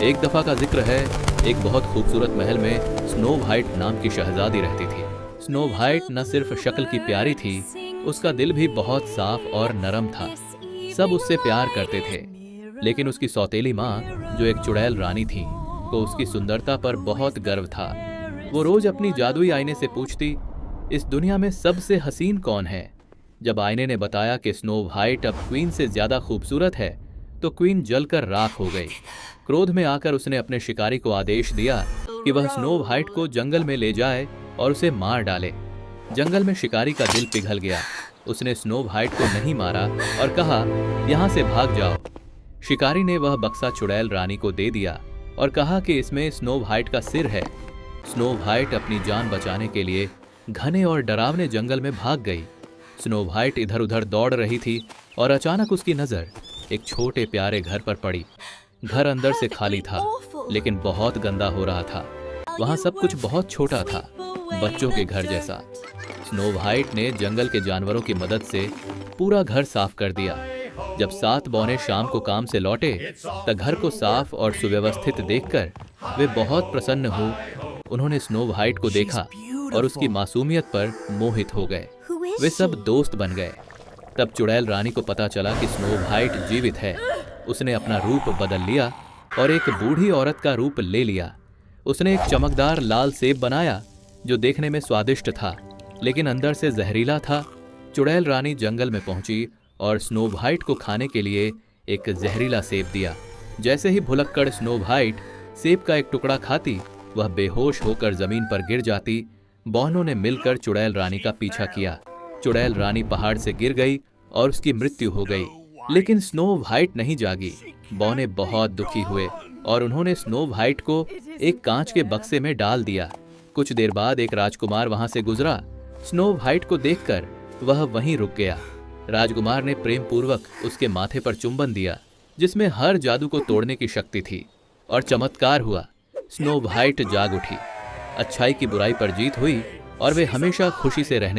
एक दफा का जिक्र है, एक बहुत खूबसूरत महल में स्नो वाइट नाम की शहजादी रहती थी। स्नो वाइट न सिर्फ शक्ल की प्यारी थी, उसका दिल भी बहुत साफ और नरम था। सब उससे प्यार करते थे, लेकिन उसकी सौतेली माँ, जो एक चुड़ैल रानी थी, को उसकी सुंदरता पर बहुत गर्व था। वो रोज अपनी जादुई आईने से पूछती, इस दुनिया में सबसे हसीन कौन है। जब आईने ने बताया कि स्नो वाइट अब क्वीन से ज्यादा खूबसूरत है, तो क्वीन जलकर राख हो गई। क्रोध में आकर उसने अपने शिकारी को आदेश दिया कि वह स्नो वाइट को जंगल में ले जाए और उसे मार डाले। जंगल में शिकारी का दिल पिघल गया। उसने स्नो वाइट को नहीं मारा और कहा, यहाँ से भाग जाओ। शिकारी ने वह बक्सा चुड़ैल रानी को दे दिया और कहा कि इसमें स्नो वाइट का सिर है। स्नो वाइट अपनी जान बचाने के लिए घने और डरावने जंगल में भाग गई। स्नो वाइट इधर उधर दौड़ रही थी और अचानक उसकी नजर एक छोटे प्यारे घर पर पड़ी। घर अंदर से खाली था, लेकिन बहुत गंदा हो रहा था। वहां सब कुछ बहुत छोटा था, बच्चों के घर जैसा। स्नो वाइट ने जंगल के जानवरों की मदद से पूरा घर साफ कर दिया। जब 7 बौने शाम को काम से लौटे, तो घर को साफ और सुव्यवस्थित देखकर वे बहुत प्रसन्न हुए। उन्होंने स्नो वाइट को देखा और उसकी मासूमियत पर मोहित हो गए। वे सब दोस्त बन गए। तब चुड़ैल रानी को पता चला कि स्नो वाइट जीवित है। उसने अपना रूप बदल लिया और एक बूढ़ी औरत का रूप ले लिया। उसने एक चमकदार लाल सेब बनाया, जो देखने में स्वादिष्ट था, लेकिन अंदर से जहरीला था। चुड़ैल रानी जंगल में पहुंची और स्नो वाइट को खाने के लिए एक जहरीला सेब दिया। जैसे ही भुलक्कड़ स्नो वाइट सेब का एक टुकड़ा खाती, वह बेहोश होकर जमीन पर गिर जाती। बौनों ने मिलकर चुड़ैल रानी का पीछा किया। चुड़ैल रानी पहाड़ से गिर गई और उसकी मृत्यु हो गई। लेकिन स्नो वाइट नहीं जागी। बौने बहुत दुखी हुए और उन्होंने स्नो वाइट को एक कांच के बक्से में डाल दिया। कुछ देर बाद एक राजकुमार वहां से गुजरा। स्नो वाइट को देखकर वह वहीं रुक गया। राजकुमार ने प्रेम पूर्वक उसके माथे पर चुंबन दिया, जिसमें हर जादू को तोड़ने की शक्ति थी, और चमत्कार हुआ। स्नो वाइट जाग उठी। अच्छाई की बुराई पर जीत हुई और वे हमेशा खुशी से रहने